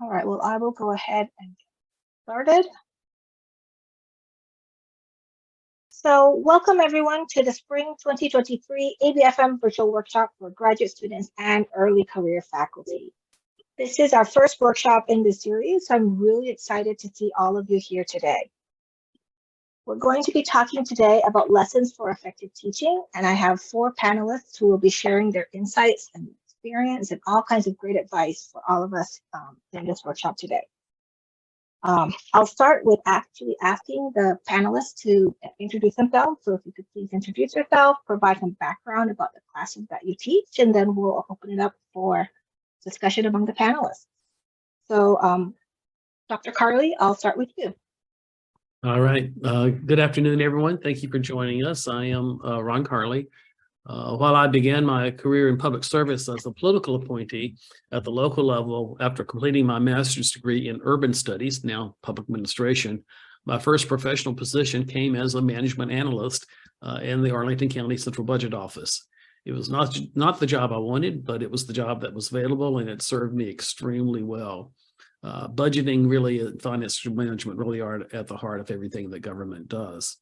All right, well, I will go ahead and get started. So welcome everyone to the Spring 2023 ABFM Virtual Workshop for graduate students and early career faculty. This is our first workshop in this series, so I'm really excited to see all of you here today. We're going to be talking today about lessons for effective teaching, and I have 4 panelists who will be sharing their insights and experience and all kinds of great advice for all of us in this workshop today. I'll start with actually asking the panelists to introduce themselves. So if you could please introduce yourself, provide some background about the classes that you teach, and then we'll open it up for discussion among the panelists. So Dr. Carlee, I'll start with you. All right. Good afternoon, everyone. Thank you for joining us. I am Ron Carlee. While I began my career in public service as a political appointee at the local level after completing my master's degree in urban studies, now public administration, my first professional position came as a management analyst in the Arlington County Central Budget Office. It was not the job I wanted, but it was the job that was available, and it served me extremely well. Budgeting really and financial management really are at the heart of everything that government does.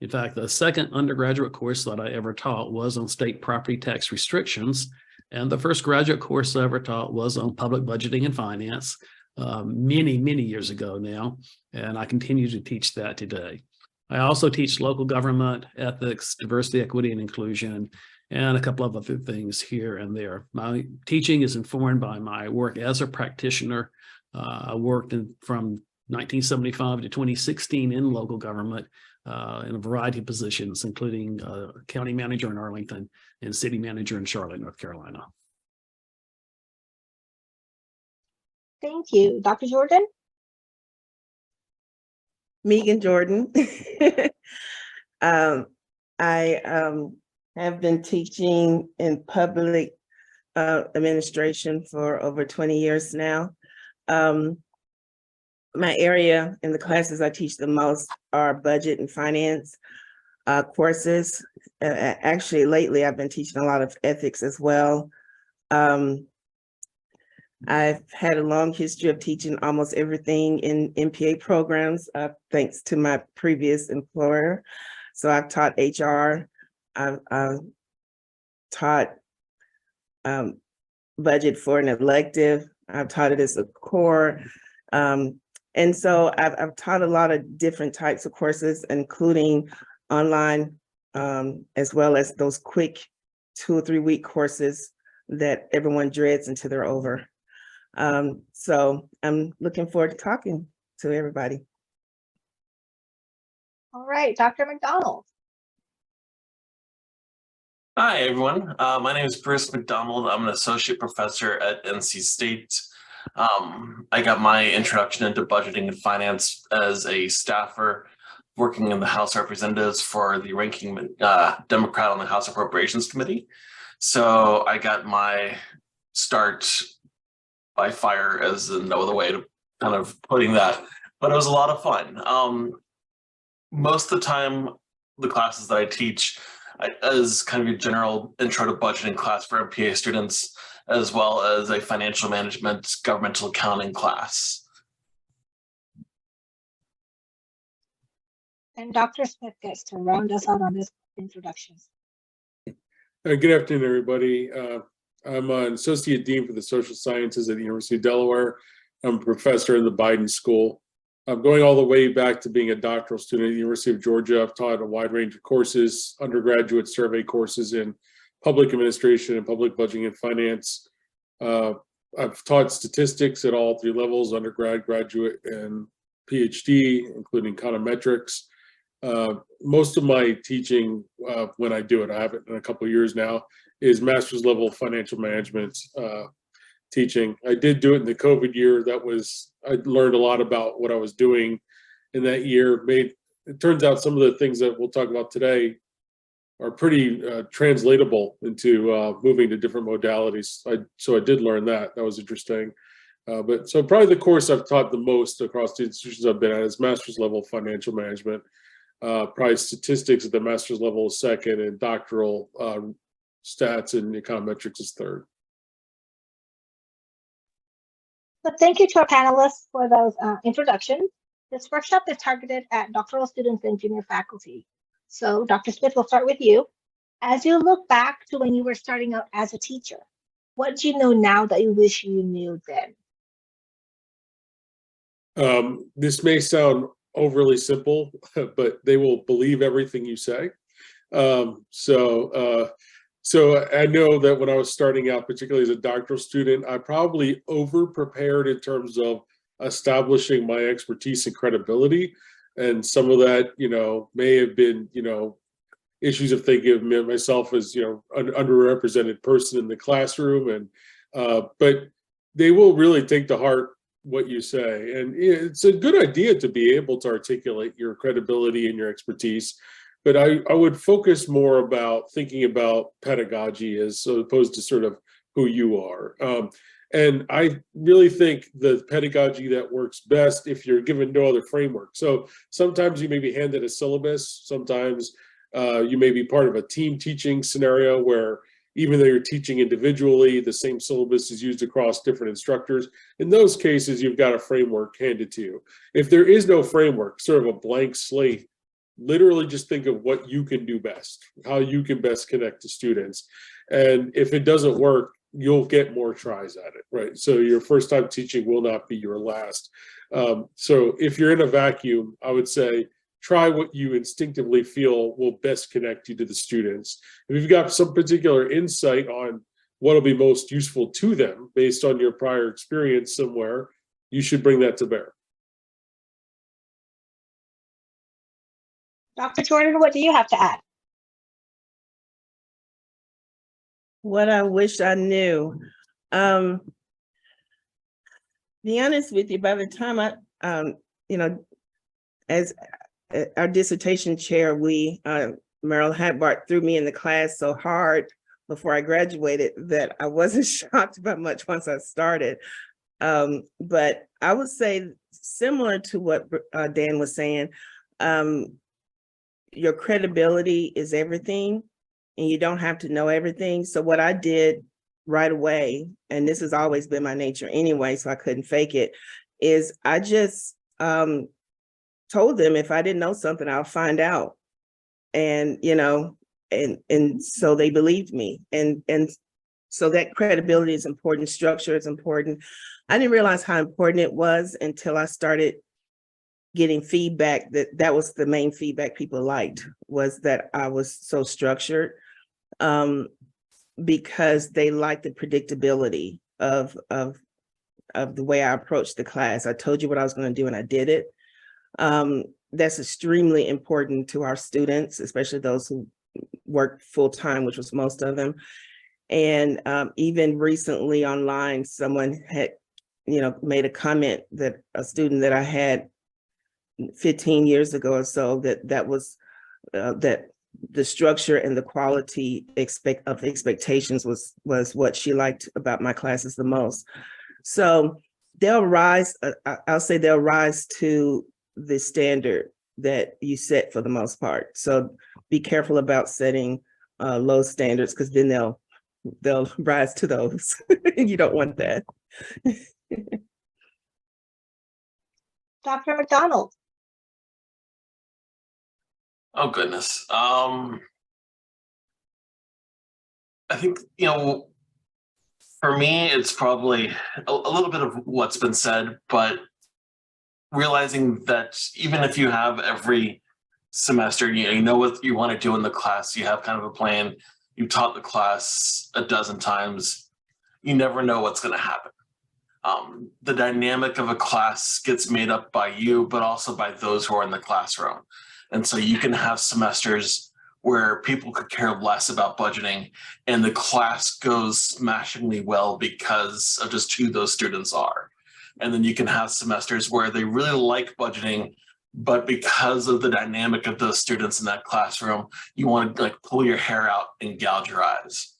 In fact, the second undergraduate course that I ever taught was on state property tax restrictions, and the first graduate course I ever taught was on public budgeting and finance many years ago now, and I continue to teach that today. I also teach local government, ethics, diversity, equity, and inclusion, and a couple of other things here and there. My teaching is informed by my work as a practitioner. I worked from 1975 to 2016 in local government in a variety of positions, including county manager in Arlington and city manager in Charlotte, North Carolina. Thank you. Dr. Jordan? Meagan Jordan. I have been teaching in public administration for over 20 years now. My area in the classes I teach the most are budget and finance courses. Actually, lately I've been teaching a lot of ethics as well. I've had a long history of teaching almost everything in MPA programs, thanks to my previous employer. So I've taught HR, I've taught budget for an elective, I've taught it as a core. And so I've taught a lot of different types of courses, including online, as well as those quick 2 or 3 week courses that everyone dreads until they're over. So I'm looking forward to talking to everybody. All right, Dr. McDonald. Hi, everyone. My name is Bruce McDonald. I'm an associate professor at NC State. I got my introduction into budgeting and finance as a staffer working in the House of Representatives for the ranking Democrat on the House Appropriations Committee. So I got my start by fire, as no other way to kind of putting that, but it was a lot of fun. Most of the time, the classes that I teach as kind of a general intro to budgeting class for MPA students, as well as a financial management governmental accounting class. And Dr. Smith gets to round us out on this introduction. Good afternoon, everybody. I'm an associate dean for the social sciences at the University of Delaware. I'm a professor in the Biden School. I'm going all the way back to being a doctoral student at the University of Georgia. I've taught a wide range of courses, undergraduate survey courses in public administration and public budgeting and finance. I've taught statistics at all 3 levels, undergrad, graduate, and PhD, including econometrics. Most of my teaching, when I do it, I have it in a couple of years now, is master's level financial management teaching. I did do it in the COVID year. I learned a lot about what I was doing in that year. It turns out some of the things that we'll talk about today are pretty translatable into moving to different modalities. So I did learn that. That was interesting. So probably the course I've taught the most across the institutions I've been at is master's level financial management. Probably statistics at the master's level is second, and doctoral stats and econometrics is third. But thank you to our panelists for those introductions. This workshop is targeted at doctoral students and junior faculty. So Dr. Smith, we'll start with you. As you look back to when you were starting out as a teacher, what do you know now that you wish you knew then? This may sound overly simple, but they will believe everything you say. So I know that when I was starting out, particularly as a doctoral student, I probably over-prepared in terms of establishing my expertise and credibility. And some of that, may have been, issues of thinking of myself as, an underrepresented person in the classroom. And but they will really take to heart what you say. And it's a good idea to be able to articulate your credibility and your expertise. But I would focus more about thinking about pedagogy as opposed to sort of who you are. And I really think the pedagogy that works best if you're given no other framework. So sometimes you may be handed a syllabus, sometimes you may be part of a team teaching scenario where even though you're teaching individually, the same syllabus is used across different instructors. In those cases, you've got a framework handed to you. If there is no framework, sort of a blank slate, literally just think of what you can do best, how you can best connect to students. And if it doesn't work, you'll get more tries at it, right? So your first time teaching will not be your last. So if you're in a vacuum, I would say, try what you instinctively feel will best connect you to the students. If you've got some particular insight on what will be most useful to them based on your prior experience somewhere, you should bring that to bear. Dr. Jordan, what do you have to add? What I wish I knew. Be honest with you, by the time as our dissertation chair, Merrill Hadbart threw me in the class so hard before I graduated that I wasn't shocked by much once I started. But I would say similar to what Dan was saying, your credibility is everything and you don't have to know everything. So what I did right away, and this has always been my nature anyway, so I couldn't fake it, is I just told them if I didn't know something, I'll find out. And, and so they believed me. And so that credibility is important, structure is important. I didn't realize how important it was until I started getting feedback that was the main feedback people liked, was that I was so structured, because they liked the predictability of the way I approached the class. I told you what I was going to do and I did it. That's extremely important to our students, especially those who work full-time, which was most of them. And even recently online, someone had, made a comment that a student that I had 15 years ago or so, that was that the structure and the quality of expectations was what she liked about my classes the most. So they'll rise, I'll say they'll rise to the standard that you set for the most part. So be careful about setting low standards, because then they'll rise to those. You don't want that. Dr. McDonald. Oh, goodness. I think, for me, it's probably a little bit of what's been said, but realizing that even if you have every semester, you know what you want to do in the class, you have kind of a plan, you taught the class a dozen times, you never know what's going to happen. The dynamic of a class gets made up by you, but also by those who are in the classroom. And so you can have semesters where people could care less about budgeting and the class goes smashingly well because of just who those students are. And then you can have semesters where they really like budgeting, but because of the dynamic of those students in that classroom, you want to pull your hair out and gouge your eyes.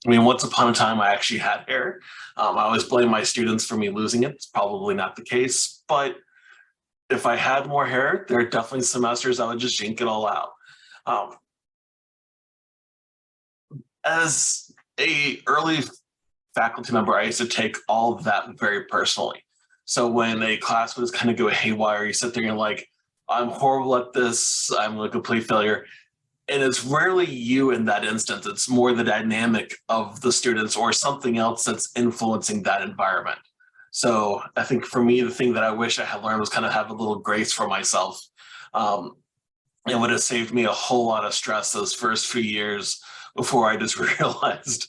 Once upon a time, I actually had hair. I always blame my students for me losing it. It's probably not the case, but if I had more hair, there are definitely semesters I would just yank it all out. As a early faculty member, I used to take all of that very personally. So when a class would kind of go haywire, you sit there and you're like, I'm horrible at this, I'm a complete failure. And it's rarely you in that instance. It's more the dynamic of the students or something else that's influencing that environment. So I think for me, the thing that I wish I had learned was kind of have a little grace for myself. It would have saved me a whole lot of stress those first few years before I just realized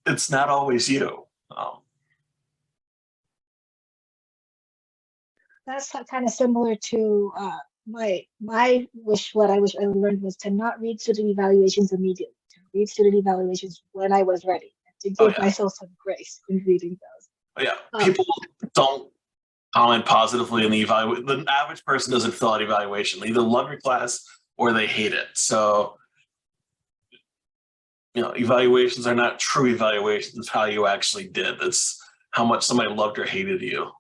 it's not always you. That's kind of similar to my wish. What I wish I learned was to not read student evaluations immediately, to read student evaluations when I was ready, to give myself some grace in reading those. Oh, yeah, people don't comment positively in the evaluation. The average person doesn't fill out evaluation. They either love your class or they hate it. So, evaluations are not true evaluations of how you actually did. It's how much somebody loved or hated you.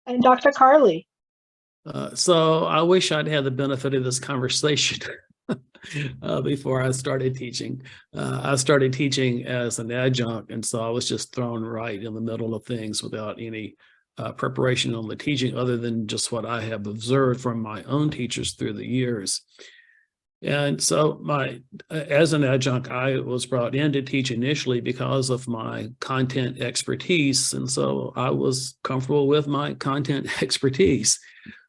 And Dr. Carlee. So I wish I'd had the benefit of this conversation before I started teaching. I started teaching as an adjunct, and so I was just thrown right in the middle of things without any preparation on the teaching other than just what I have observed from my own teachers through the years. And so as an adjunct, I was brought in to teach initially because of my content expertise. And so I was comfortable with my content expertise.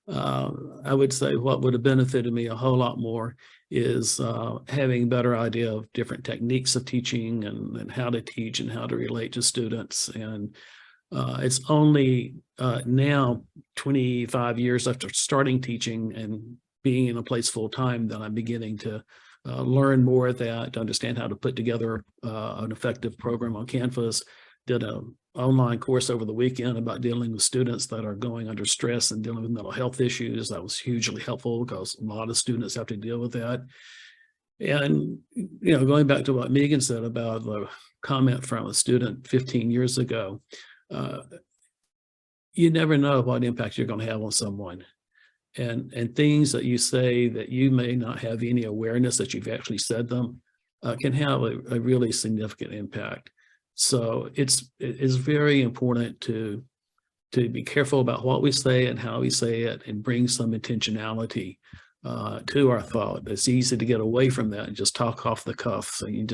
I would say what would have benefited me a whole lot more is having a better idea of different techniques of teaching and how to teach and how to relate to students. And it's only now 25 years after starting teaching and being in a place full time that I'm beginning to learn more of that, to understand how to put together an effective program on campus. Did an online course over the weekend about dealing with students that are going under stress and dealing with mental health issues. That was hugely helpful because a lot of students have to deal with that. And, going back to what Meagan said about the comment from a student 15 years ago, you never know what impact you're going to have on someone. And things that you say that you may not have any awareness that you've actually said them can have a really significant impact. So it's very important to be careful about what we say and how we say it and bring some intentionality to our thought. It's easy to get away from that and just talk off the cuff. So you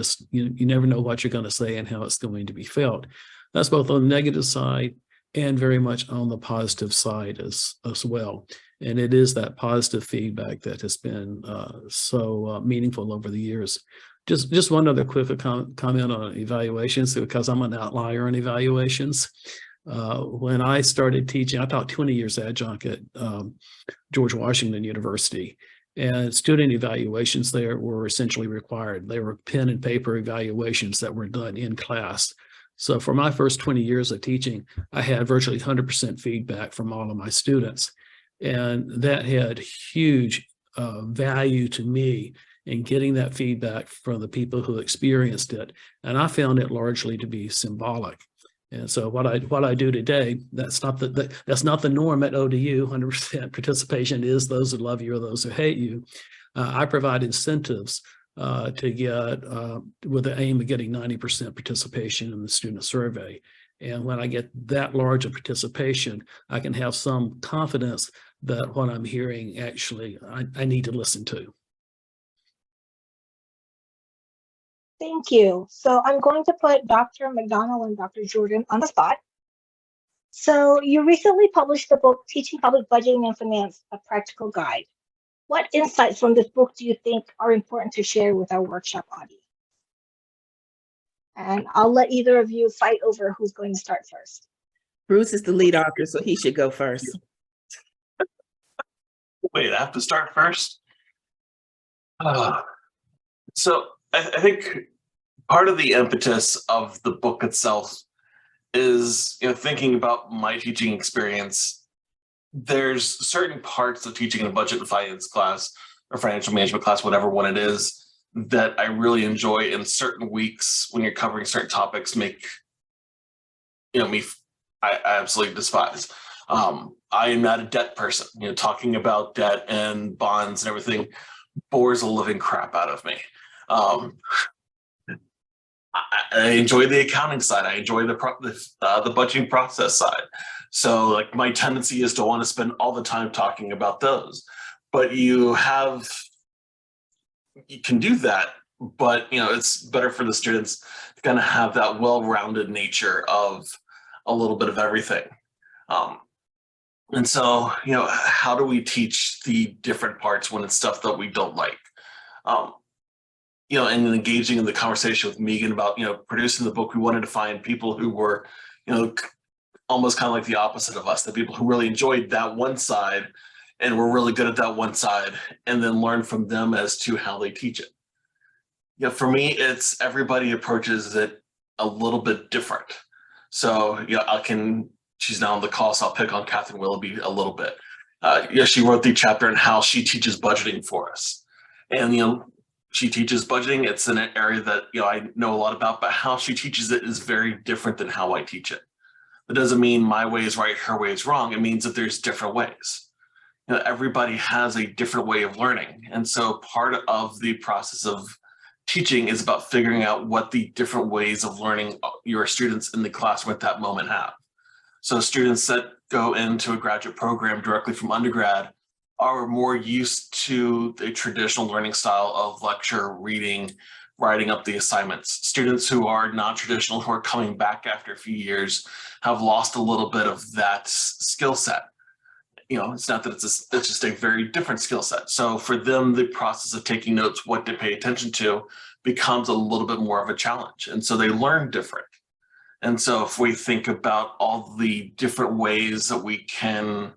never know what you're going to say and how it's going to be felt. That's both on the negative side and very much on the positive side as well. And it is that positive feedback that has been so meaningful over the years. Just one other quick comment on evaluations, because I'm an outlier on evaluations. When I started teaching, I taught 20 years adjunct at George Washington University, and student evaluations there were essentially required. They were pen and paper evaluations that were done in class. So for my first 20 years of teaching, I had virtually 100% feedback from all of my students. And that had huge value to me in getting that feedback from the people who experienced it. And I found it largely to be symbolic. And so what I do today, that's not the norm at ODU. 100% participation is those who love you or those who hate you. I provide incentives to get with the aim of getting 90% participation in the student survey. And when I get that large of participation, I can have some confidence that what I'm hearing actually I need to listen to. Thank you. So I'm going to put Dr. McDonald and Dr. Jordan on the spot. So you recently published the book, Teaching Public Budgeting and Finance, A Practical Guide. What insights from this book do you think are important to share with our workshop audience? And I'll let either of you fight over who's going to start first. Bruce is the lead author, so he should go first. Wait, I have to start first? So I think part of the impetus of the book itself is, thinking about my teaching experience. There's certain parts of teaching in a budget and finance class or financial management class, whatever one it is, that I really enjoy in certain weeks when you're covering certain topics make, me, I absolutely despise. I am not a debt person. Talking about debt and bonds and everything bores the living crap out of me. I enjoy the accounting side. I enjoy the budgeting process side. So like my tendency is to want to spend all the time talking about those. But you can do that, but it's better for the students to kind of have that well-rounded nature of a little bit of everything. And so, how do we teach the different parts when it's stuff that we don't like? And engaging in the conversation with Meagan about, producing the book, we wanted to find people who were, almost kind of like the opposite of us, the people who really enjoyed that one side and were really good at that one side, and then learn from them as to how they teach it. For me, it's everybody approaches it a little bit different. So, she's now on the call, so I'll pick on Catherine Willoughby a little bit. She wrote the chapter on how she teaches budgeting for us. And, she teaches budgeting. It's an area that, I know a lot about, but how she teaches it is very different than how I teach it. That doesn't mean my way is right, her way is wrong. It means that there's different ways. Everybody has a different way of learning. And so part of the process of teaching is about figuring out what the different ways of learning your students in the classroom at that moment have. So students that go into a graduate program directly from undergrad are more used to the traditional learning style of lecture, reading, writing up the assignments. Students who are non-traditional, who are coming back after a few years, have lost a little bit of that skill set. It's not that it's just a very different skill set. So for them, the process of taking notes, what to pay attention to, becomes a little bit more of a challenge. And so they learn different. And so if we think about all the different ways that we can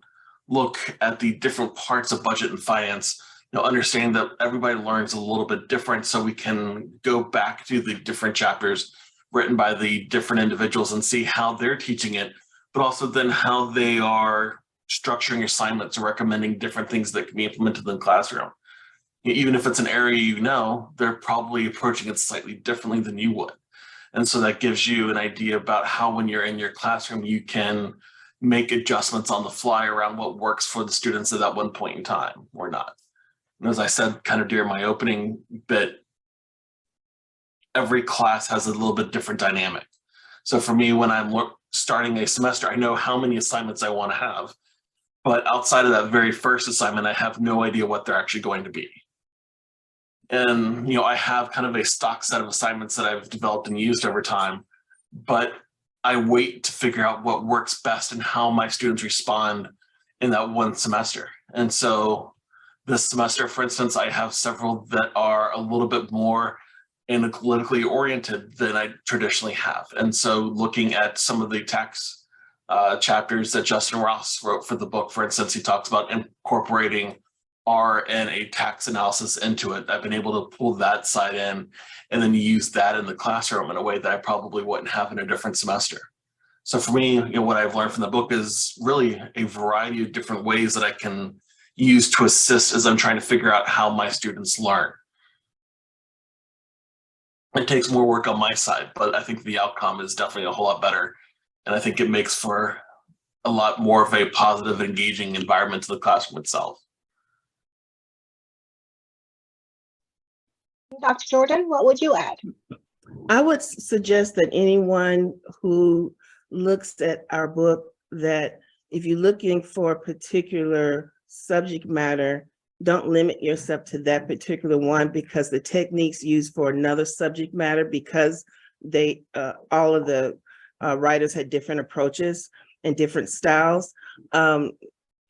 look at the different parts of budget and finance, understanding that everybody learns a little bit different, so we can go back to the different chapters written by the different individuals and see how they're teaching it, but also then how they are structuring assignments or recommending different things that can be implemented in the classroom. Even if it's an area they're probably approaching it slightly differently than you would. And so that gives you an idea about how, when you're in your classroom, you can make adjustments on the fly around what works for the students at that one point in time or not. And as I said kind of during my opening bit, every class has a little bit different dynamic. So for me, when I'm starting a semester, I know how many assignments I want to have, but outside of that very first assignment, I have no idea what they're actually going to be. And, I have kind of a stock set of assignments that I've developed and used over time, but I wait to figure out what works best and how my students respond in that one semester. And so this semester, for instance, I have several that are a little bit more analytically oriented than I traditionally have. And so looking at some of the tax chapters that Justin Ross wrote for the book, for instance, he talks about incorporating R and a tax analysis into it. I've been able to pull that side in and then use that in the classroom in a way that I probably wouldn't have in a different semester. So for me, what I've learned from the book is really a variety of different ways that I can use to assist as I'm trying to figure out how my students learn. It takes more work on my side, but I think the outcome is definitely a whole lot better. And I think it makes for a lot more of a positive, engaging environment to the classroom itself. Dr. Jordan, what would you add? I would suggest that anyone who looks at our book, that if you're looking for a particular subject matter, don't limit yourself to that particular one, because the techniques used for another subject matter, because they all of the writers had different approaches and different styles,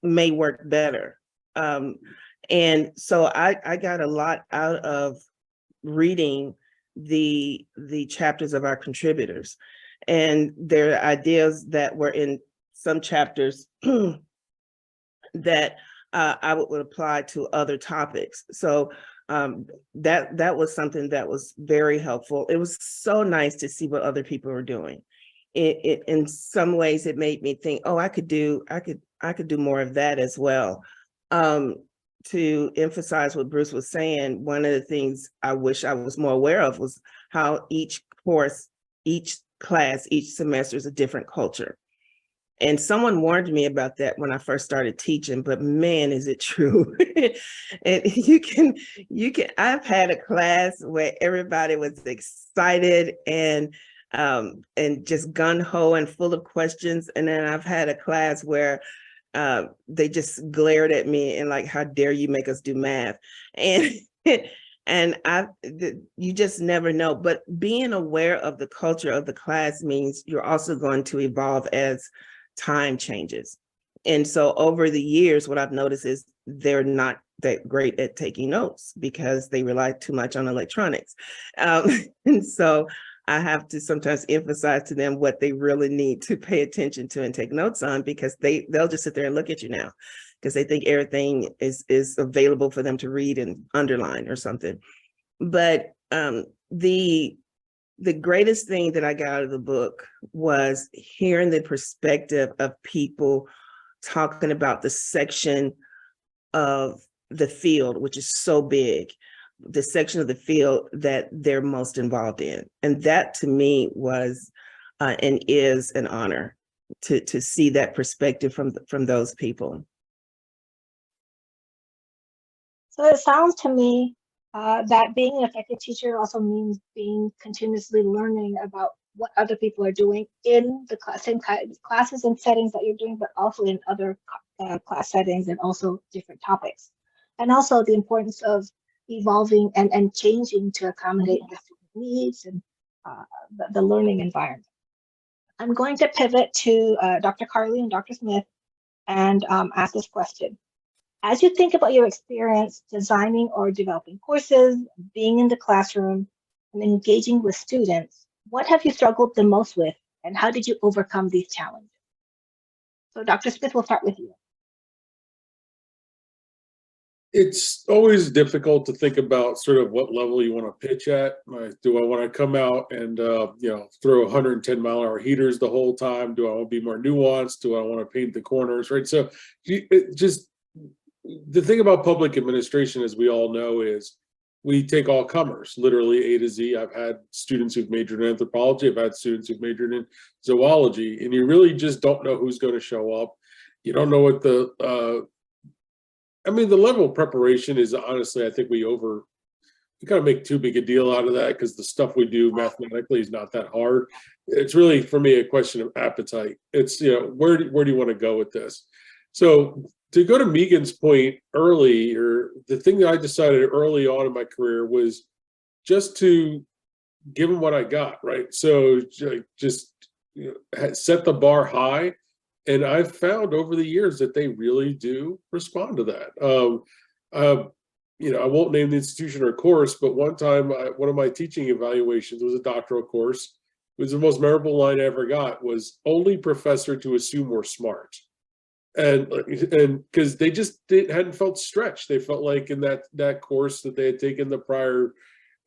may work better. And so I got a lot out of reading the chapters of our contributors, and their ideas that were in some chapters that I would apply to other topics. So that was something that was very helpful. It was so nice to see what other people were doing. It in some ways it made me think, oh, I could do more of that as well. To emphasize what Bruce was saying, one of the things I wish I was more aware of was how each course, each class, each semester is a different culture. And someone warned me about that when I first started teaching, but man, is it true. And I've had a class where everybody was excited and just gun-ho and full of questions. And then I've had a class where they just glared at me and like, how dare you make us do math? And and you just never know. But being aware of the culture of the class means you're also going to evolve as time changes. And so over the years, what I've noticed is they're not that great at taking notes because they rely too much on electronics. And so I have to sometimes emphasize to them what they really need to pay attention to and take notes on, because they'll just sit there and look at you now because they think everything is available for them to read and underline or something. But the greatest thing that I got out of the book was hearing the perspective of people talking about the section of the field, which is so big, the section of the field that they're most involved in. And that to me was and is an honor to see that perspective from those people. So it sounds to me that being an effective teacher also means being continuously learning about what other people are doing in the same classes and settings that you're doing, but also in other class settings and also different topics. And also the importance of evolving and changing to accommodate the student needs and the learning environment. I'm going to pivot to Dr. Carlee and Dr. Smith and ask this question. As you think about your experience designing or developing courses, being in the classroom, and engaging with students, what have you struggled the most with, and how did you overcome these challenges? So Dr. Smith, we'll start with you. It's always difficult to think about sort of what level you want to pitch at. Like, do I want to come out and throw 110-mile-an-hour heaters the whole time? Do I want to be more nuanced? Do I want to paint the corners, right? So the thing about public administration, as we all know, is we take all comers, literally A to Z. I've had students who've majored in anthropology. I've had students who've majored in zoology, and you really just don't know who's going to show up. You don't know what the level of preparation is, honestly, I think we kind of make too big a deal out of that because the stuff we do mathematically is not that hard. It's really, for me, a question of appetite. It's, where do you want to go with this? So to go to Meagan's point early, or the thing that I decided early on in my career was just to give them what I got, right? So just set the bar high. And I've found over the years that they really do respond to that. I won't name the institution or course, but one time, one of my teaching evaluations was a doctoral course. It was the most memorable line I ever got was, only professor to assume we're smart. And because they just hadn't felt stretched. They felt like in that course that they had taken the prior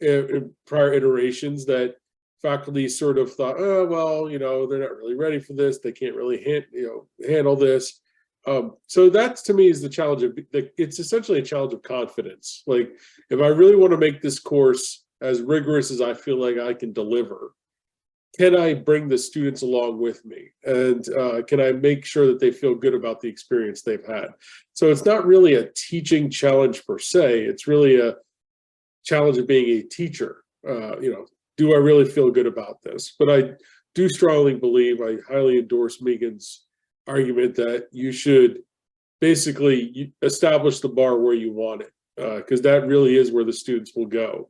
iterations, that faculty sort of thought, oh, well, they're not really ready for this. They can't really handle this. So that to me is the challenge it's essentially a challenge of confidence. Like, if I really want to make this course as rigorous as I feel like I can deliver, can I bring the students along with me? And can I make sure that they feel good about the experience they've had? So it's not really a teaching challenge per se. It's really a challenge of being a teacher. Do I really feel good about this? But I do strongly believe, I highly endorse Meagan's argument that you should basically establish the bar where you want it, because that really is where the students will go.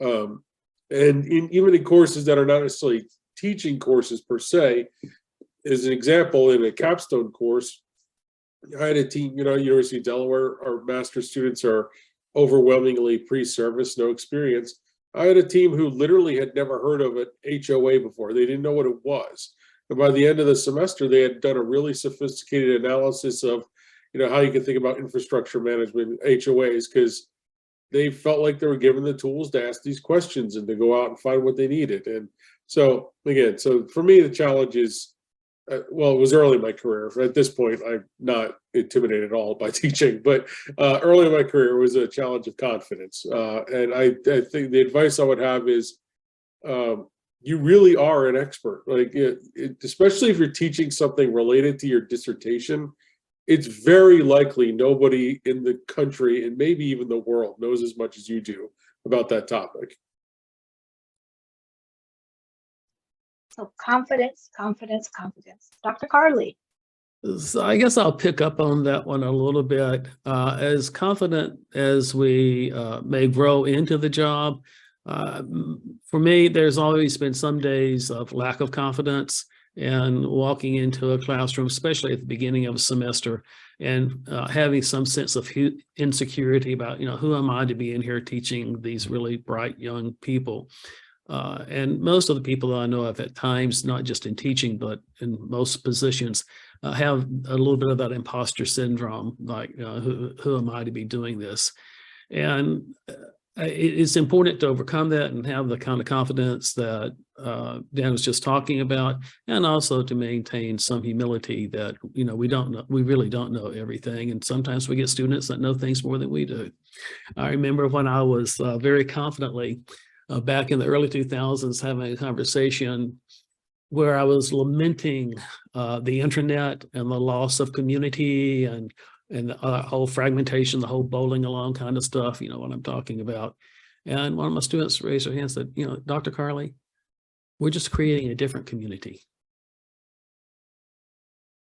And even in courses that are not necessarily teaching courses per se, as an example, in a capstone course, I had a team, University of Delaware, our master's students are overwhelmingly pre-service, no experience. I had a team who literally had never heard of an HOA before. They didn't know what it was. And by the end of the semester, they had done a really sophisticated analysis of, how you can think about infrastructure management, HOAs, because they felt like they were given the tools to ask these questions and to go out and find what they needed. And so, again, for me, the challenge is, it was early in my career. At this point, I'm not intimidated at all by teaching, but early in my career was a challenge of confidence. And I think the advice I would have is you really are an expert. Like especially if you're teaching something related to your dissertation, it's very likely nobody in the country and maybe even the world knows as much as you do about that topic. So confidence, confidence, confidence. Dr. Carlee. So I guess I'll pick up on that one a little bit. As confident as we may grow into the job, for me, there's always been some days of lack of confidence and walking into a classroom, especially at the beginning of a semester, and having some sense of insecurity about, who am I to be in here teaching these really bright young people? And most of the people that I know of at times, not just in teaching, but in most positions, have a little bit of that imposter syndrome, like, who am I to be doing this? And it's important to overcome that and have the kind of confidence that Dan was just talking about, and also to maintain some humility that, we really don't know everything. And sometimes we get students that know things more than we do. I remember when I was very confidently back in the early 2000s having a conversation where I was lamenting the internet and the loss of community and the whole fragmentation, the whole bowling along kind of stuff, what I'm talking about. And one of my students raised her hand and said, Dr. Carlee, we're just creating a different community.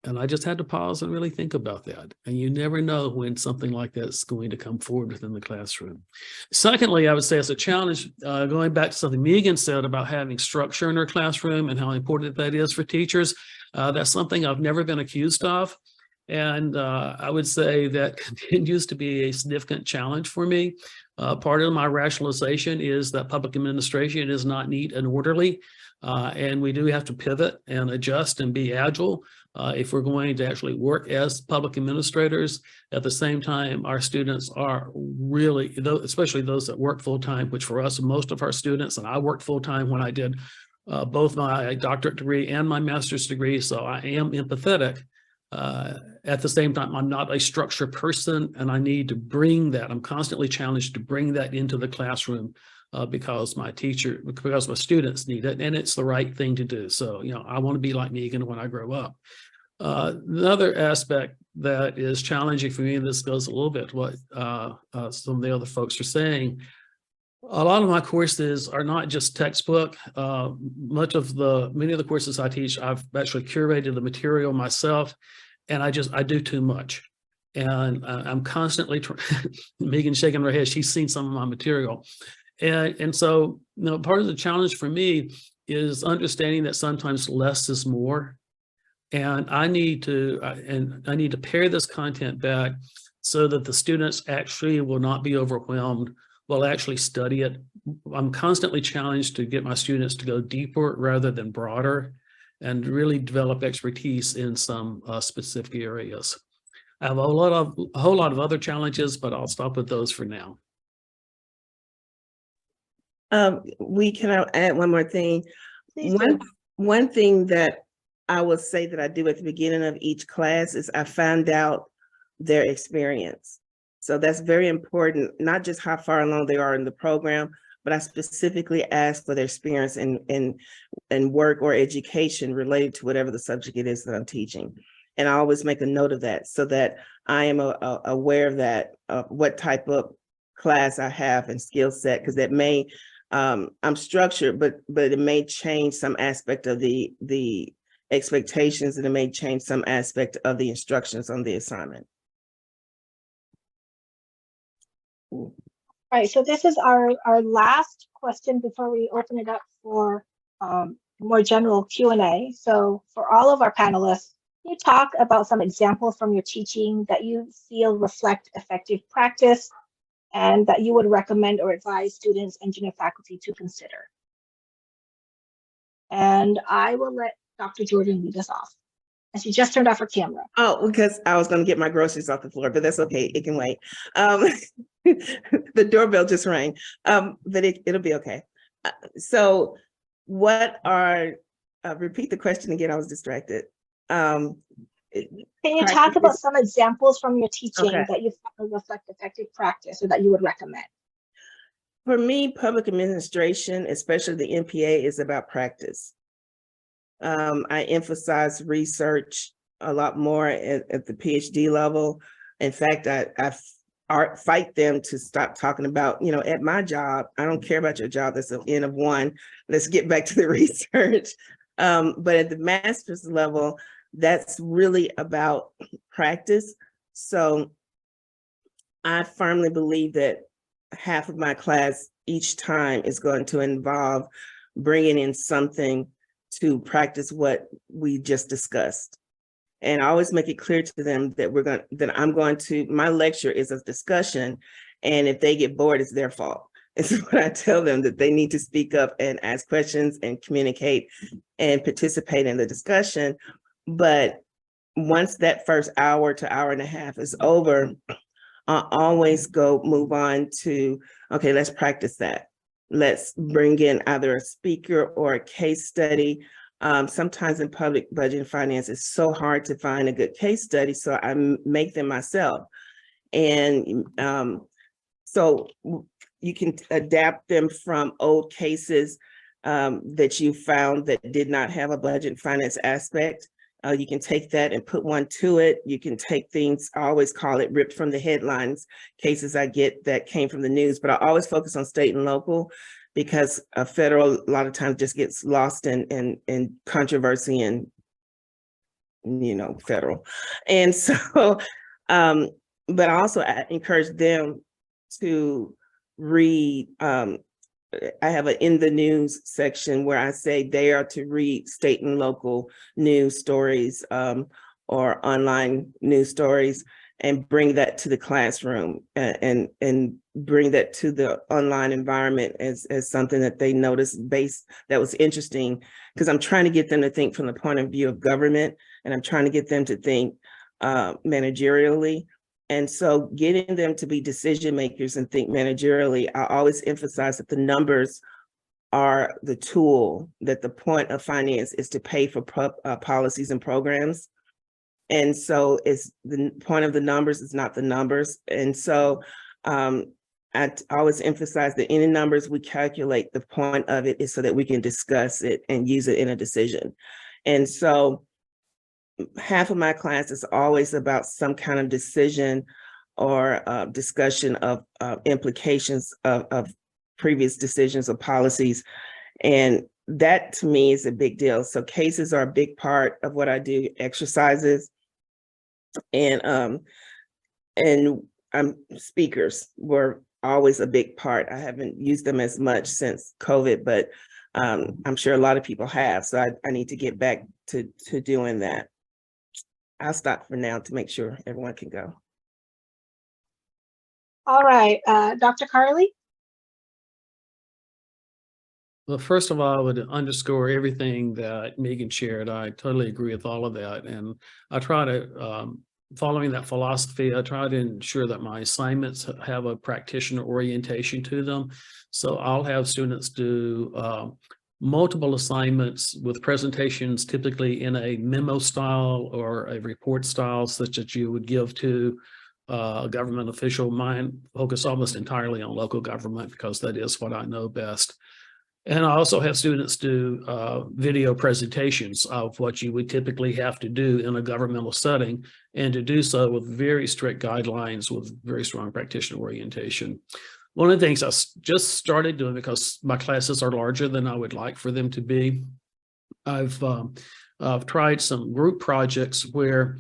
And I just had to pause and really think about that. And you never know when something like that's going to come forward within the classroom. Secondly, I would say as a challenge, going back to something Meagan said about having structure in her classroom and how important that is for teachers, that's something I've never been accused of. And I would say that continues to be a significant challenge for me. Part of my rationalization is that public administration is not neat and orderly. And we do have to pivot and adjust and be agile if we're going to actually work as public administrators. At the same time, our students are really, especially those that work full-time, which for us, most of our students, and I worked full-time when I did both my doctorate degree and my master's degree, so I am empathetic. At the same time, I'm not a structure person, and I need to bring that. I'm constantly challenged to bring that into the classroom because my students need it, and it's the right thing to do. So, I want to be like Meagan when I grow up. Another aspect that is challenging for me, and this goes a little bit to what some of the other folks are saying. A lot of my courses are not just textbook. Many of the courses I teach, I've actually curated the material myself, and I do too much. And I'm constantly, Meagan shaking her head, she's seen some of my material. And so, part of the challenge for me is understanding that sometimes less is more. And I need to pare this content back so that the students actually will not be overwhelmed, will actually study it. I'm constantly challenged to get my students to go deeper rather than broader and really develop expertise in some specific areas. I have a whole lot of other challenges, but I'll stop with those for now. We can add one more thing. One thing that I will say that I do at the beginning of each class is I find out their experience. So that's very important, not just how far along they are in the program, but I specifically ask for their experience in work or education related to whatever the subject it is that I'm teaching. And I always make a note of that so that I am aware of that, what type of class I have and skill set, because that may, I'm structured, but it may change some aspect of the expectations, and it may change some aspect of the instructions on the assignment. All right, so this is our last question before we open it up for more general Q&A. So for all of our panelists, can you talk about some examples from your teaching that you feel reflect effective practice and that you would recommend or advise students and junior faculty to consider? And I will let Dr. Jordan lead us off. And she just turned off her camera. Oh, because I was going to get my groceries off the floor, but that's okay. It can wait. The doorbell just rang, but it'll be okay. So what are, repeat the question again, I was distracted. Can you talk about some examples from your teaching that you found reflect effective practice or that you would recommend? For me, public administration, especially the MPA, is about practice. I emphasize research a lot more at the PhD level. In fact, I fight them to stop talking about, at my job, I don't care about your job, that's the end of one. Let's get back to the research. But at the master's level, that's really about practice. So I firmly believe that half of my class each time is going to involve bringing in something to practice what we just discussed. And I always make it clear to them that my lecture is a discussion, and if they get bored, it's their fault. It's what I tell them, that they need to speak up and ask questions and communicate and participate in the discussion. But once that first hour to hour and a half is over, I always move on to, okay, let's practice that. Let's bring in either a speaker or a case study. Sometimes in public budget and finance, it's so hard to find a good case study, so I make them myself. And so you can adapt them from old cases that you found that did not have a budget and finance aspect. You can take that and put one to it. You can take things, I always call it ripped from the headlines, cases I get that came from the news, but I always focus on state and local, because federal a lot of times just gets lost in controversy and, federal. And so, but I also encourage them to read, I have an in the news section where I say they are to read state and local news stories or online news stories, and bring that to the classroom and bring that to the online environment as something that they noticed that was interesting, because I'm trying to get them to think from the point of view of government, and I'm trying to get them to think managerially. And so getting them to be decision makers and think managerially, I always emphasize that the numbers are the tool, that the point of finance is to pay for policies and programs. And so it's the point of the numbers is not the numbers. And so I always emphasize that any numbers we calculate, the point of it is so that we can discuss it and use it in a decision. And so half of my class is always about some kind of decision or discussion of implications of previous decisions or policies. And that to me is a big deal. So cases are a big part of what I do, exercises, and speakers were always a big part. I haven't used them as much since COVID, but I'm sure a lot of people have. So I need to get back to doing that. I'll stop for now to make sure everyone can go. All right, Dr. Carlee? Well, first of all, I would underscore everything that Meagan shared. I totally agree with all of that. And I try to, following that philosophy, I try to ensure that my assignments have a practitioner orientation to them. So I'll have students do multiple assignments with presentations, typically in a memo style or a report style, such that you would give to a government official. Mine focus almost entirely on local government, because that is what I know best. And I also have students do video presentations of what you would typically have to do in a governmental setting, and to do so with very strict guidelines with very strong practitioner orientation. One of the things I just started doing, because my classes are larger than I would like for them to be, I've tried some group projects where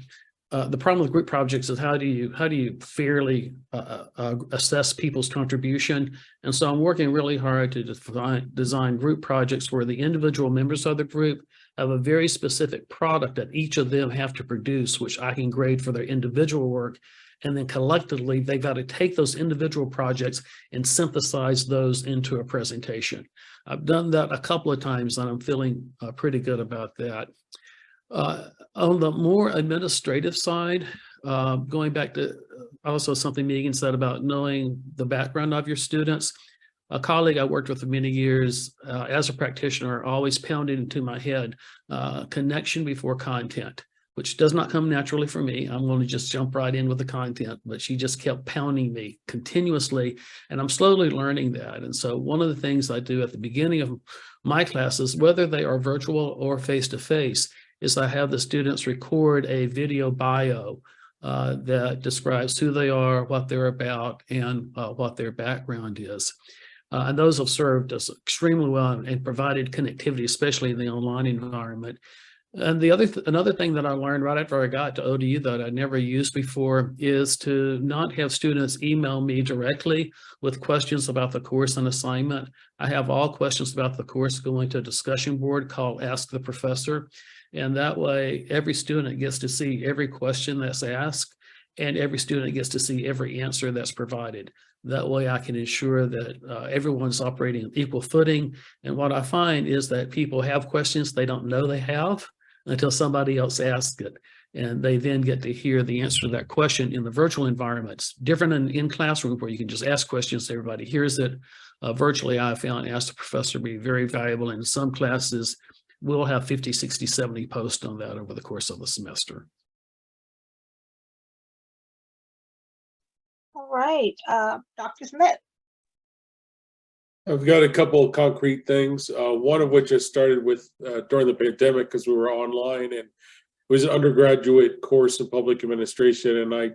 the problem with group projects is how do you fairly assess people's contribution? And so I'm working really hard to design group projects where the individual members of the group have a very specific product that each of them have to produce, which I can grade for their individual work. And then collectively, they've got to take those individual projects and synthesize those into a presentation. I've done that a couple of times, and I'm feeling pretty good about that. On the more administrative side, going back to also something Meagan said about knowing the background of your students, a colleague I worked with for many years as a practitioner always pounded into my head, connection before content. which does not come naturally for me. I'm going to just jump right in with the content, but she just kept pounding me continuously, and I'm slowly learning that. And so one of the things I do at the beginning of my classes, whether they are virtual or face-to-face, is I have the students record a video bio that describes who they are, what they're about, and what their background is. And those have served us extremely well and provided connectivity, especially in the online environment. And another thing that I learned right after I got to ODU that I never used before is to not have students email me directly with questions about the course and assignment. I have all questions about the course going to a discussion board called Ask the Professor. And that way, every student gets to see every question that's asked, and every student gets to see every answer that's provided. That way I can ensure that everyone's operating on equal footing. And what I find is that people have questions they don't know they have until somebody else asks it. And they then get to hear the answer to that question in the virtual environments. Different in classroom where you can just ask questions, everybody hears it. Virtually, I found Ask the Professor to be very valuable. And in some classes, we'll have 50, 60, 70 posts on that over the course of the semester. All right, Dr. Smith. I've got a couple of concrete things, one of which I started with during the pandemic because we were online, and it was an undergraduate course in public administration, and I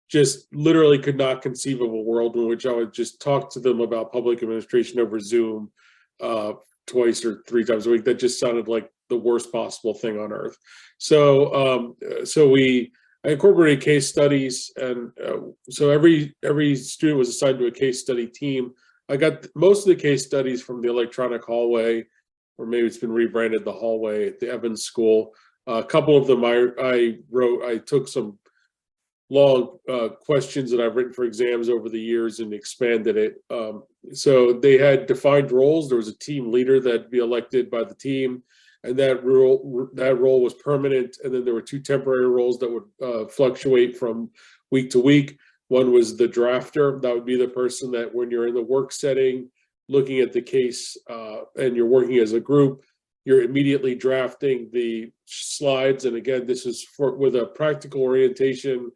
just literally could not conceive of a world in which I would just talk to them about public administration over Zoom twice or three times a week. That just sounded like the worst possible thing on earth. So I incorporated case studies, and so every student was assigned to a case study team. I got most of the case studies from the electronic hallway, or maybe it's been rebranded the hallway at the Evans School. A couple of them I took some long questions that I've written for exams over the years and expanded it. So they had defined roles. There was a team leader that'd be elected by the team, and that role was permanent. And then there were two temporary roles that would fluctuate from week to week. One was the drafter. That would be the person that when you're in the work setting, looking at the case and you're working as a group, you're immediately drafting the slides. And again, this is with a practical orientation,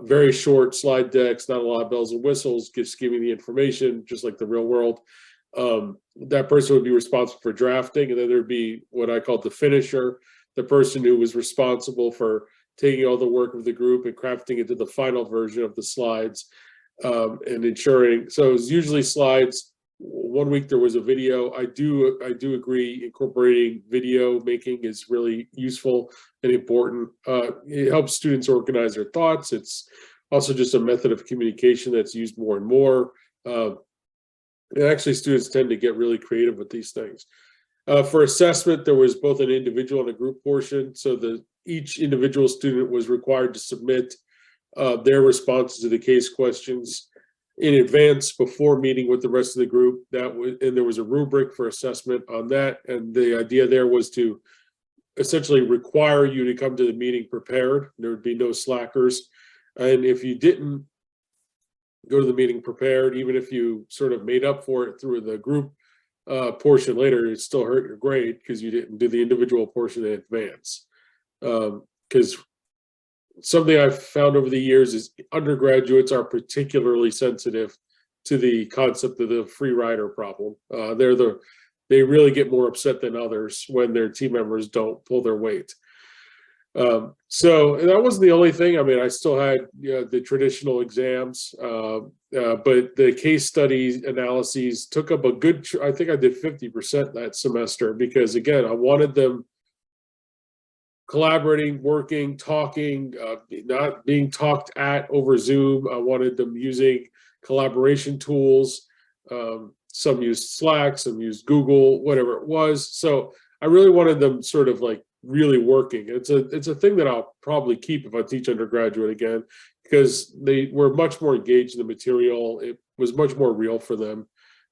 very short slide decks, not a lot of bells and whistles, just giving the information, just like the real world. That person would be responsible for drafting. And then there'd be what I call the finisher, the person who was responsible for taking all the work of the group and crafting it to the final version of the slides, and ensuring. So it was usually slides. One week there was a video. I do agree incorporating video making is really useful and important. It helps students organize their thoughts. It's also just a method of communication that's used more and more. And actually students tend to get really creative with these things. For assessment, there was both an individual and a group portion. So each individual student was required to submit their responses to the case questions in advance before meeting with the rest of the group. And there was a rubric for assessment on that. And the idea there was to essentially require you to come to the meeting prepared. There would be no slackers. And if you didn't go to the meeting prepared, even if you sort of made up for it through the group portion later, it still hurt your grade because you didn't do the individual portion in advance. Because something I've found over the years is undergraduates are particularly sensitive to the concept of the free rider problem. They really get more upset than others when their team members don't pull their weight. So that wasn't the only thing. I mean, I still had the traditional exams, but the case study analyses took up a good, I think I did 50% that semester, because again, I wanted them collaborating, working, talking, not being talked at over Zoom. I wanted them using collaboration tools. Some used Slack, some used Google, whatever it was. So I really wanted them sort of like really working. It's a thing that I'll probably keep if I teach undergraduate again, because they were much more engaged in the material. It was much more real for them.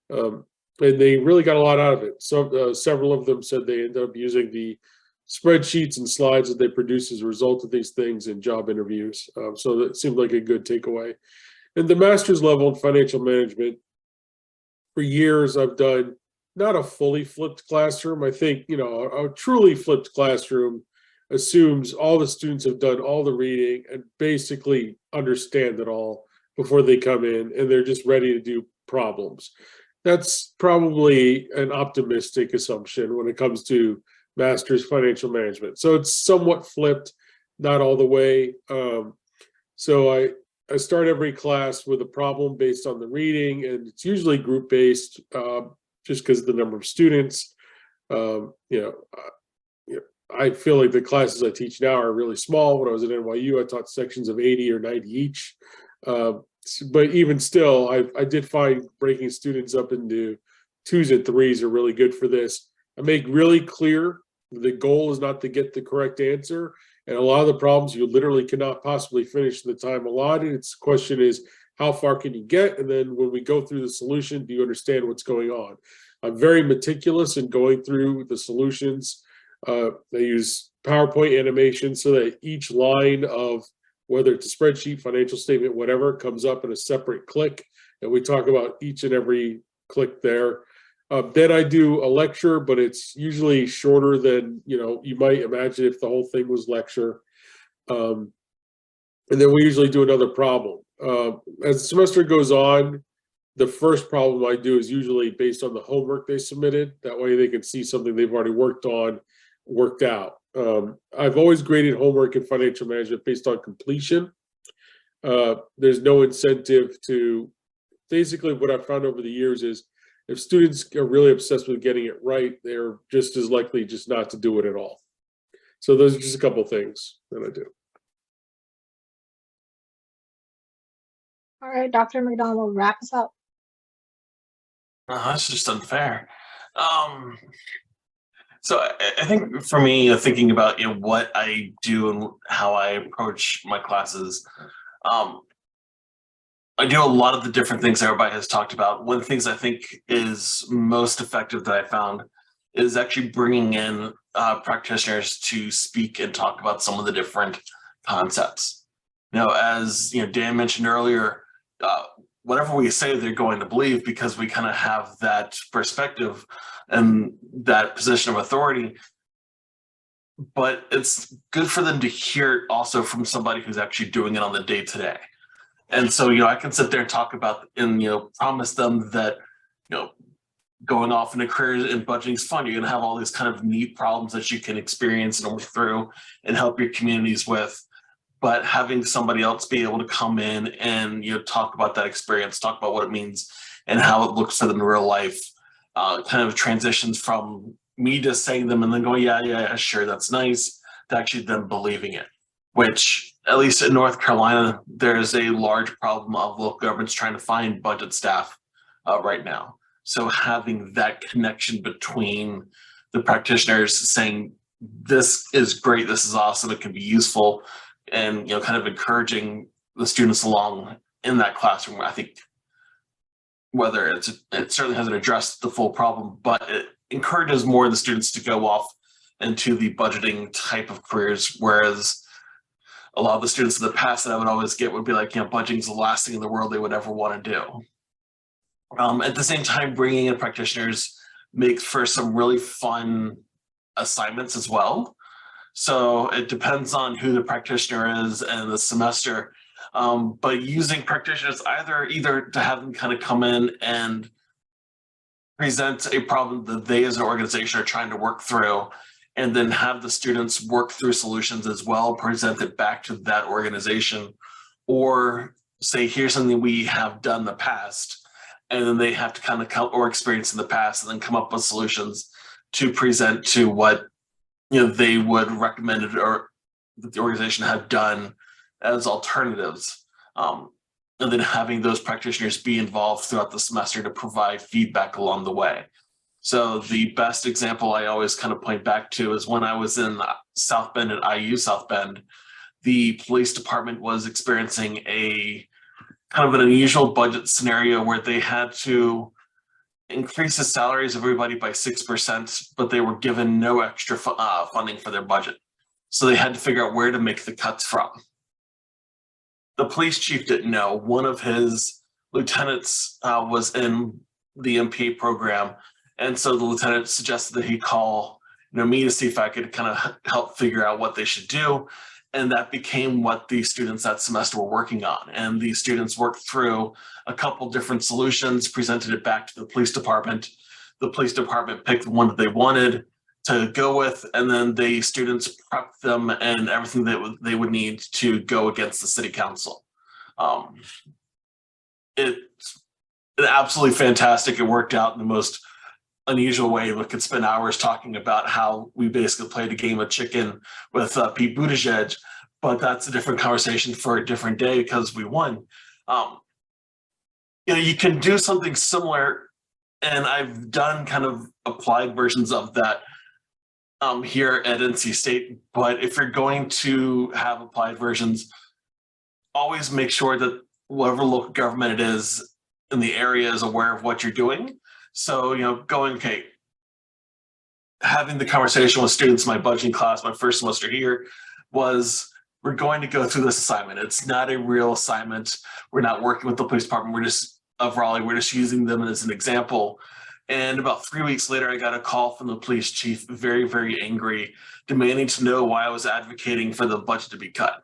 And they really got a lot out of it. So several of them said they ended up using the spreadsheets and slides that they produce as a result of these things in job interviews. So that seemed like a good takeaway. And the master's level in financial management, for years I've done not a fully flipped classroom. I think, a truly flipped classroom assumes all the students have done all the reading and basically understand it all before they come in, and they're just ready to do problems. That's probably an optimistic assumption when it comes to master's financial management. So it's somewhat flipped, not all the way. So I start every class with a problem based on the reading, and it's usually group based, just because of the number of students. I feel like the classes I teach now are really small. When I was at NYU, I taught sections of 80 or 90 each. But even still, I did find breaking students up into 2s and 3s are really good for this. I make really clear the goal is not to get the correct answer. And a lot of the problems you literally cannot possibly finish in the time allotted. It's the question is, how far can you get? And then when we go through the solution, do you understand what's going on? I'm very meticulous in going through the solutions. I use PowerPoint animation so that each line of, whether it's a spreadsheet, financial statement, whatever, comes up in a separate click. And we talk about each and every click there. Then I do a lecture, but it's usually shorter than, you might imagine if the whole thing was lecture. And then we usually do another problem. As the semester goes on, the first problem I do is usually based on the homework they submitted. That way they can see something they've already worked on, worked out. I've always graded homework in financial management based on completion. There's no incentive to, basically what I've found over the years is, if students are really obsessed with getting it right, they're just as likely just not to do it at all. So those are just a couple things that I do. All right, Dr. McDonald, wrap us up. That's just unfair. So I think for me, thinking about what I do and how I approach my classes, I do a lot of the different things everybody has talked about. One of the things I think is most effective that I found is actually bringing in practitioners to speak and talk about some of the different concepts. As Dan mentioned earlier, whatever we say, they're going to believe, because we kind of have that perspective and that position of authority. But it's good for them to hear it also from somebody who's actually doing it on the day-to-day. And so, I can sit there and talk about and, promise them that, going off in a career in budgeting is fun. You're going to have all these kind of neat problems that you can experience and work through and help your communities with. But having somebody else be able to come in and, talk about that experience, talk about what it means and how it looks for them in real life, kind of transitions from me just saying them and then going, yeah, sure, that's nice, to actually them believing it. Which, at least in North Carolina, there's a large problem of local governments trying to find budget staff right now. So having that connection between the practitioners saying, this is great, this is awesome, it can be useful, and kind of encouraging the students along in that classroom. I think whether it certainly hasn't addressed the full problem, but it encourages more of the students to go off into the budgeting type of careers, whereas a lot of the students in the past that I would always get would be like, budgeting is the last thing in the world they would ever want to do. At the same time, bringing in practitioners makes for some really fun assignments as well. So it depends on who the practitioner is and the semester. But using practitioners either to have them kind of come in and present a problem that they as an organization are trying to work through, and then have the students work through solutions as well, present it back to that organization, or say, here's something we have done in the past, and then they have to kind of come or experience in the past and then come up with solutions to present to what they would recommend it or that the organization had done as alternatives. And then having those practitioners be involved throughout the semester to provide feedback along the way. So the best example I always kind of point back to is when I was in South Bend at IU South Bend, the police department was experiencing a kind of an unusual budget scenario where they had to increase the salaries of everybody by 6%, but they were given no extra funding for their budget. So they had to figure out where to make the cuts from. The police chief didn't know. One of his lieutenants was in the MPA program. And so the lieutenant suggested that he call me to see if I could kind of help figure out what they should do. And that became what the students that semester were working on. And the students worked through a couple different solutions, presented it back to the police department. The police department picked the one that they wanted to go with, and then the students prepped them and everything that they would need to go against the city council. It's absolutely fantastic. It worked out in the most unusual way. We could spend hours talking about how we basically played a game of chicken with Pete Buttigieg, but that's a different conversation for a different day because we won. You can do something similar, and I've done kind of applied versions of that here at NC State. But if you're going to have applied versions, always make sure that whatever local government it is in the area is aware of what you're doing. So, having the conversation with students in my budgeting class, my first semester here, was we're going to go through this assignment. It's not a real assignment. We're not working with the police department. We're just using them as an example. And about 3 weeks later, I got a call from the police chief, very, very angry, demanding to know why I was advocating for the budget to be cut.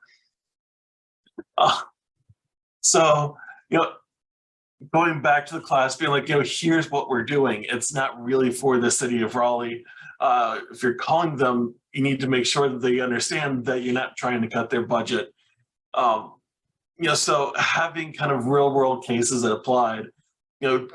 Going back to the class, being like, here's what we're doing. It's not really for the city of Raleigh. If you're calling them, you need to make sure that they understand that you're not trying to cut their budget. So having kind of real world cases that applied,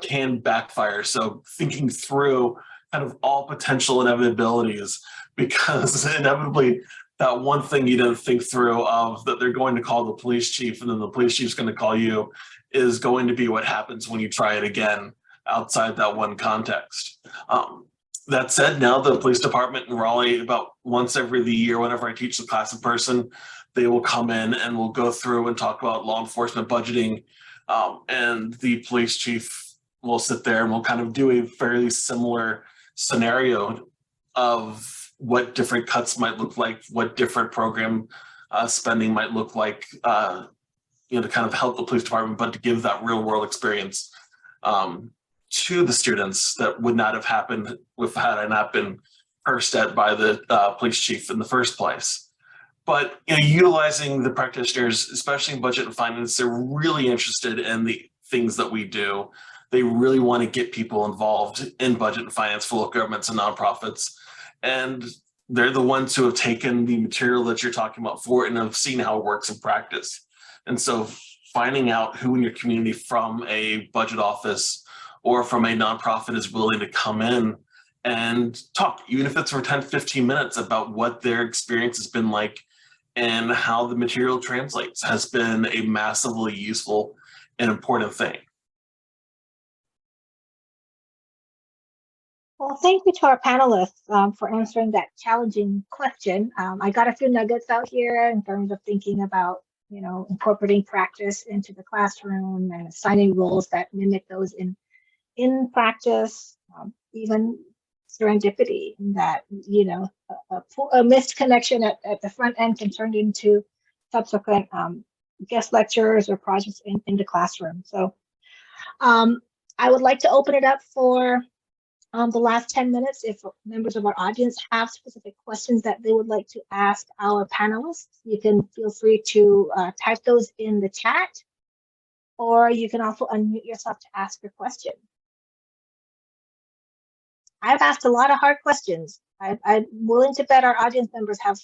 can backfire. So thinking through kind of all potential inevitabilities, because inevitably that one thing you didn't think through of that they're going to call the police chief and then the police chief's going to call you is going to be what happens when you try it again outside that one context. That said, now the police department in Raleigh, about once every year, whenever I teach the class in person, they will come in and we'll go through and talk about law enforcement budgeting. And the police chief will sit there and we'll kind of do a fairly similar scenario of what different cuts might look like, what different program spending might look like, to kind of help the police department, but to give that real world experience to the students that would not have happened had I not been cursed at by the police chief in the first place. But utilizing the practitioners, especially in budget and finance, they're really interested in the things that we do. They really want to get people involved in budget and finance for local governments and nonprofits. And they're the ones who have taken the material that you're talking about for it and have seen how it works in practice. And so finding out who in your community from a budget office or from a nonprofit is willing to come in and talk, even if it's for 10, 15 minutes, about what their experience has been like and how the material translates has been a massively useful and important thing. Well, thank you to our panelists for answering that challenging question. I got a few nuggets out here in terms of thinking about, incorporating practice into the classroom and assigning roles that mimic those in practice, even serendipity, that, a missed connection at the front end can turn into subsequent guest lectures or projects in the classroom. So I would like to open it up for the last 10 minutes. If members of our audience have specific questions that they would like to ask our panelists, you can feel free to type those in the chat, or you can also unmute yourself to ask your question. I've asked a lot of hard questions. I'm willing to bet our audience members have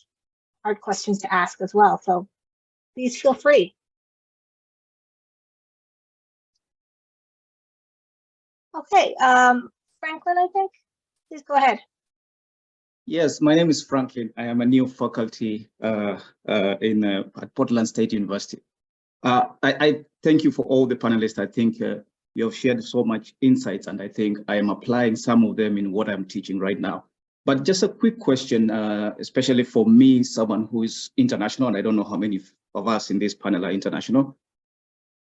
hard questions to ask as well, so please feel free. Okay, Franklin, I think. Please go ahead. Yes, my name is Franklin. I am a new faculty at Portland State University. I thank you for all the panelists. I think you have shared so much insights, and I think I am applying some of them in what I'm teaching right now. But just a quick question, especially for me, someone who is international, and I don't know how many of us in this panel are international.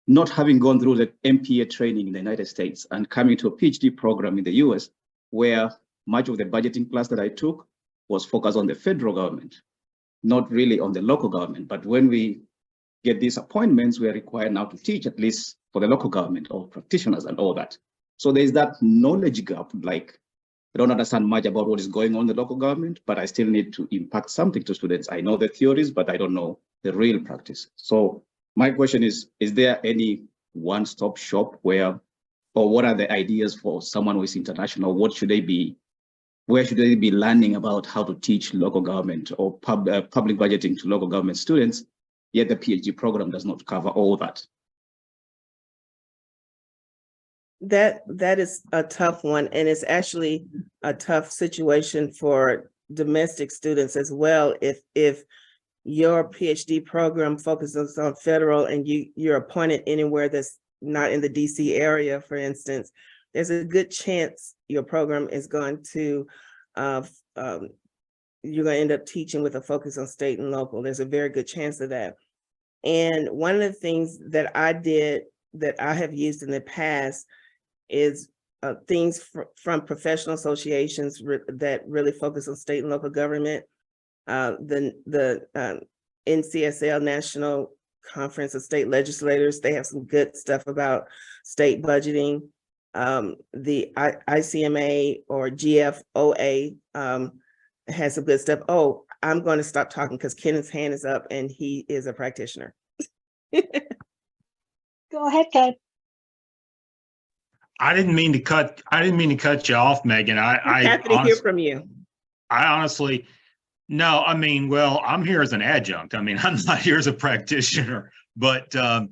Not having gone through the MPA training in the United States and coming to a PhD program in the US, where much of the budgeting class that I took was focused on the federal government, not really on the local government. But when we get these appointments, we are required now to teach at least for the local government or practitioners and all that. So there's that knowledge gap, like I don't understand much about what is going on in the local government, but I still need to impact something to students. I know the theories, but I don't know the real practice. So my question is there any one-stop shop where, or what are the ideas for someone who is international? What should they be? Where should they be learning about how to teach local government or public budgeting to local government students? Yet the PhD program does not cover all that. That is a tough one, and it's actually a tough situation for domestic students as well. If your PhD program focuses on federal and you're appointed anywhere that's not in the DC area, for instance, there's a good chance your program is going to you're going to end up teaching with a focus on state and local. There's a very good chance of that. And one of the things that I did that I have used in the past is things from professional associations that really focus on state and local government. The NCSL, National Conference of State Legislators, they have some good stuff about state budgeting. The ICMA or GFOA has some good stuff. Oh, I'm going to stop talking because Kenneth's hand is up and he is a practitioner. Go ahead, Ken. I didn't mean to cut you off, Megan. I'm happy to hear from you. I honestly, no, I mean, well, I'm here as an adjunct. I mean, I'm not here as a practitioner, but, you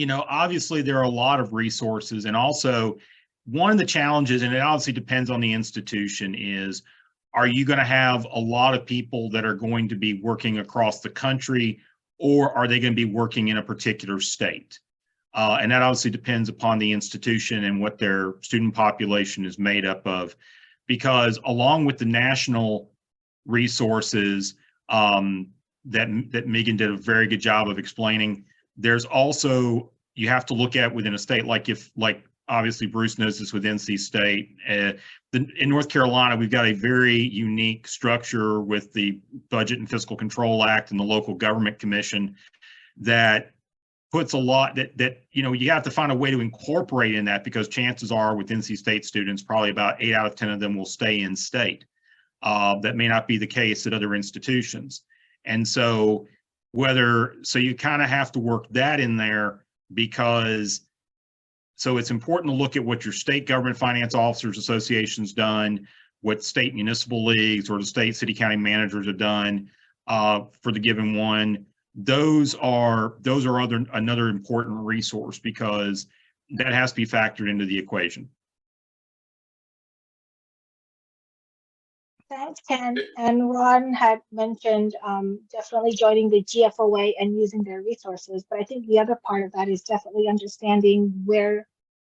know, obviously there are a lot of resources, and also one of the challenges, and it obviously depends on the institution, is are you going to have a lot of people that are going to be working across the country, or are they going to be working in a particular state? And that obviously depends upon the institution and what their student population is made up of, because along with the national resources that Meagan did a very good job of explaining, there's also, you have to look at within a state, like obviously Bruce knows this with NC State. In North Carolina, we've got a very unique structure with the Budget and Fiscal Control Act and the Local Government Commission that puts a lot that you know, you have to find a way to incorporate in that, because chances are with NC State students, probably about 8 out of 10 of them will stay in state. That may not be the case at other institutions. And so you kind of have to work that in there, because so it's important to look at what your state government finance officers association's done, what state municipal leagues or the state city county managers have done for the given one. Those are another important resource, because that has to be factored into the equation. Thanks, Ken. And Ron had mentioned definitely joining the GFOA and using their resources. But I think the other part of that is definitely understanding where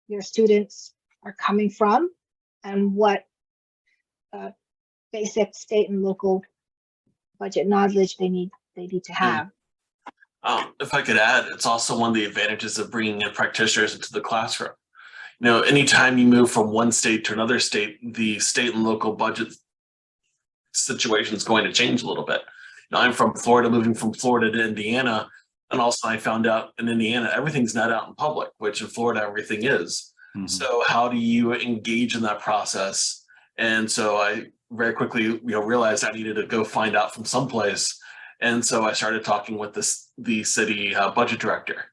your students are coming from and what basic state and local budget knowledge they need to have. If I could add, it's also one of the advantages of bringing in practitioners into the classroom. You know, anytime you move from one state to another state, the state and local budget situation is going to change a little bit. You know, I'm from Florida, moving from Florida to Indiana, and also I found out in Indiana, everything's not out in public, which in Florida, everything is. Mm-hmm. So how do you engage in that process? And so I very quickly, realized I needed to go find out from someplace. And so I started talking with the city budget director,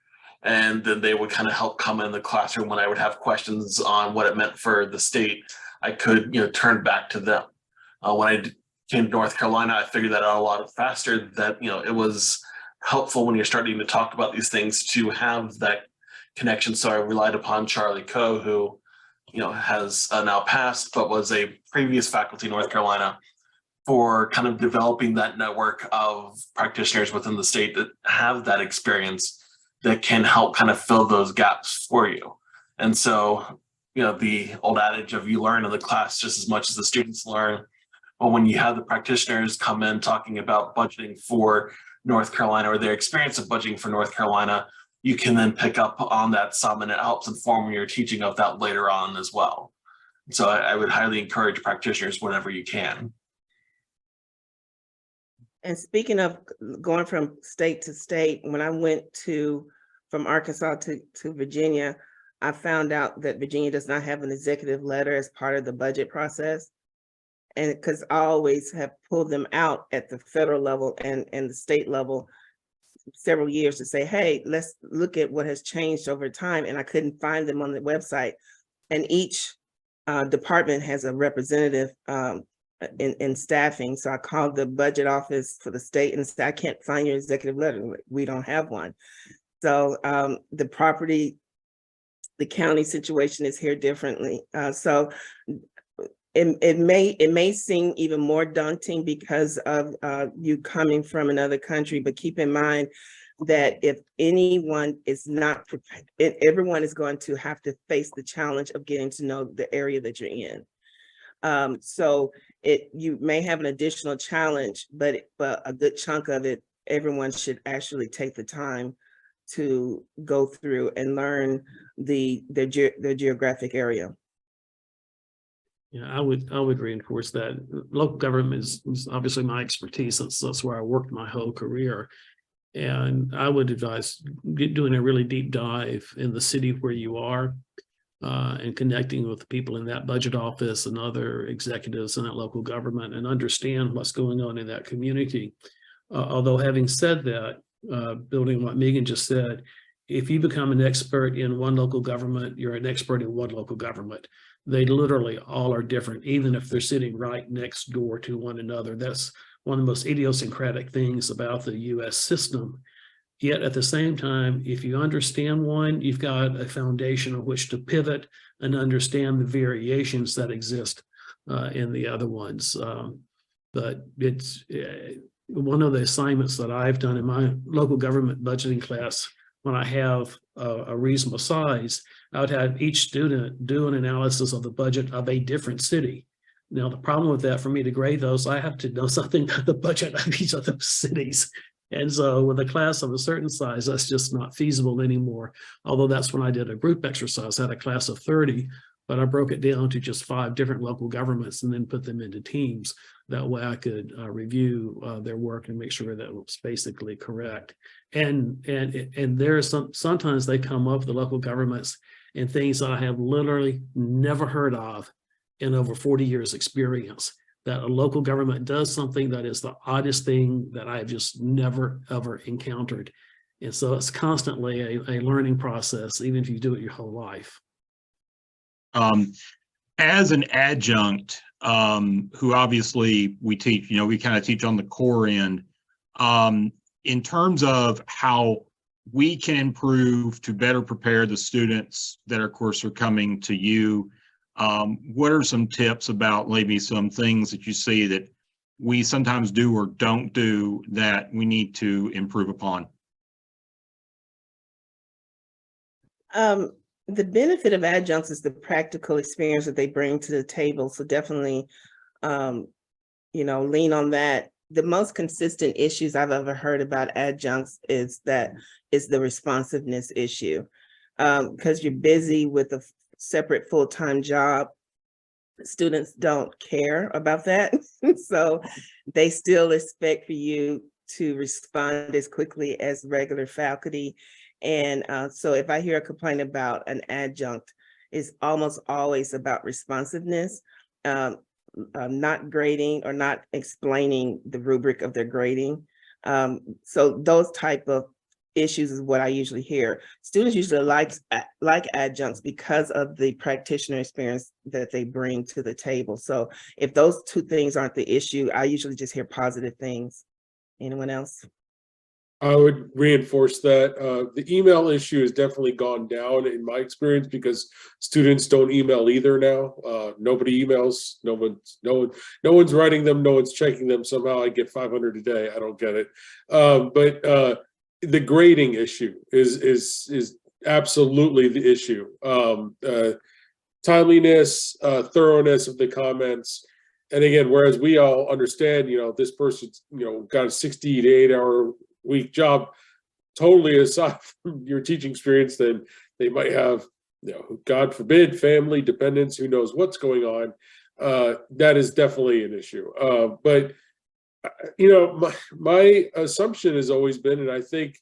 and then they would kind of help come in the classroom when I would have questions on what it meant for the state. I could, turn back to them. When I came to North Carolina, I figured that out a lot faster, that, it was helpful when you're starting to talk about these things to have that connection. So I relied upon Carlee Coe, who, has now passed, but was a previous faculty in North Carolina, for kind of developing that network of practitioners within the state that have that experience that can help kind of fill those gaps for you. And so, the old adage of you learn in the class just as much as the students learn. Well, when you have the practitioners come in talking about budgeting for North Carolina or their experience of budgeting for North Carolina, you can then pick up on that some, and it helps inform your teaching of that later on as well. So I would highly encourage practitioners whenever you can. And speaking of going from state to state, when I went from Arkansas to Virginia, I found out that Virginia does not have an executive letter as part of the budget process. And because I always have pulled them out at the federal level and the state level several years to say, hey, let's look at what has changed over time. And I couldn't find them on the website. And each department has a representative in staffing. So I called the budget office for the state and said, I can't find your executive letter. We don't have one. So the county situation is here differently. So it may seem even more daunting because of you coming from another country, but keep in mind that if anyone is not prepared, everyone is going to have to face the challenge of getting to know the area that you're in. So you may have an additional challenge, but a good chunk of it, everyone should actually take the time to go through and learn their geographic area. Yeah, I would reinforce that. Local government is obviously my expertise. That's where I worked my whole career. And I would advise doing a really deep dive in the city where you are and connecting with the people in that budget office and other executives in that local government and understand what's going on in that community. Although having said that, building on what Meagan just said, if you become an expert in one local government, you're an expert in one local government. They literally all are different, even if they're sitting right next door to one another. That's one of the most idiosyncratic things about the US system. Yet at the same time, if you understand one, you've got a foundation on which to pivot and understand the variations that exist in the other ones. But it's one of the assignments that I've done in my local government budgeting class. When I have a reasonable size, I would have each student do an analysis of the budget of a different city. Now, the problem with that, for me to grade those, I have to know something about the budget of each of those cities. And so with a class of a certain size, that's just not feasible anymore. Although that's when I did a group exercise, I had a class of 30, but I broke it down to just 5 different local governments and then put them into teams. That way I could review their work and make sure that it was basically correct. And there are sometimes they come up, the local governments, and things that I have literally never heard of in over 40 years experience, that a local government does something that is the oddest thing that I've just never, ever encountered. And so it's constantly a learning process, even if you do it your whole life. As an adjunct, who obviously we teach, we kind of teach on the core end, in terms of how we can improve to better prepare the students that, of course, are coming to you. What are some tips about maybe some things that you see that we sometimes do or don't do that we need to improve upon? The benefit of adjuncts is the practical experience that they bring to the table. So definitely, lean on that. The most consistent issues I've ever heard about adjuncts is the responsiveness issue. Because you're busy with a separate full-time job, students don't care about that. So they still expect for you to respond as quickly as regular faculty. And so if I hear a complaint about an adjunct, it's almost always about responsiveness, not grading or not explaining the rubric of their grading. So those type of issues is what I usually hear. Students usually like adjuncts because of the practitioner experience that they bring to the table. So if those two things aren't the issue, I usually just hear positive things. Anyone else? I would reinforce that the email issue has definitely gone down in my experience because students don't email either now. Nobody emails. No one's writing them. No one's checking them. Somehow I get 500 a day. I don't get it. But the grading issue is absolutely the issue. Timeliness, thoroughness of the comments. And again, whereas we all understand, this person's, got a 60 to 8 hour week job, totally aside from your teaching experience, then they might have, God forbid, family dependents, who knows what's going on. That is definitely an issue. But my assumption has always been, and I think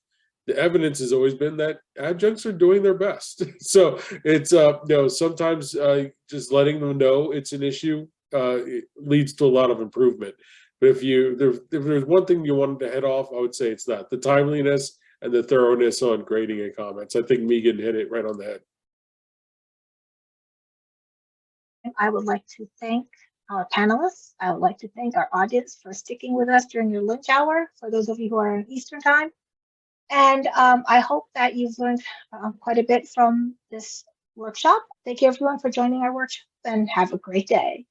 the evidence has always been that adjuncts are doing their best. So it's, sometimes just letting them know it's an issue it leads to a lot of improvement. But if there's one thing you wanted to head off, I would say it's that, the timeliness and the thoroughness on grading and comments. I think Meagan hit it right on the head. I would like to thank our panelists. I would like to thank our audience for sticking with us during your lunch hour, for those of you who are in Eastern time. And I hope that you've learned quite a bit from this workshop. Thank you everyone for joining our workshop and have a great day.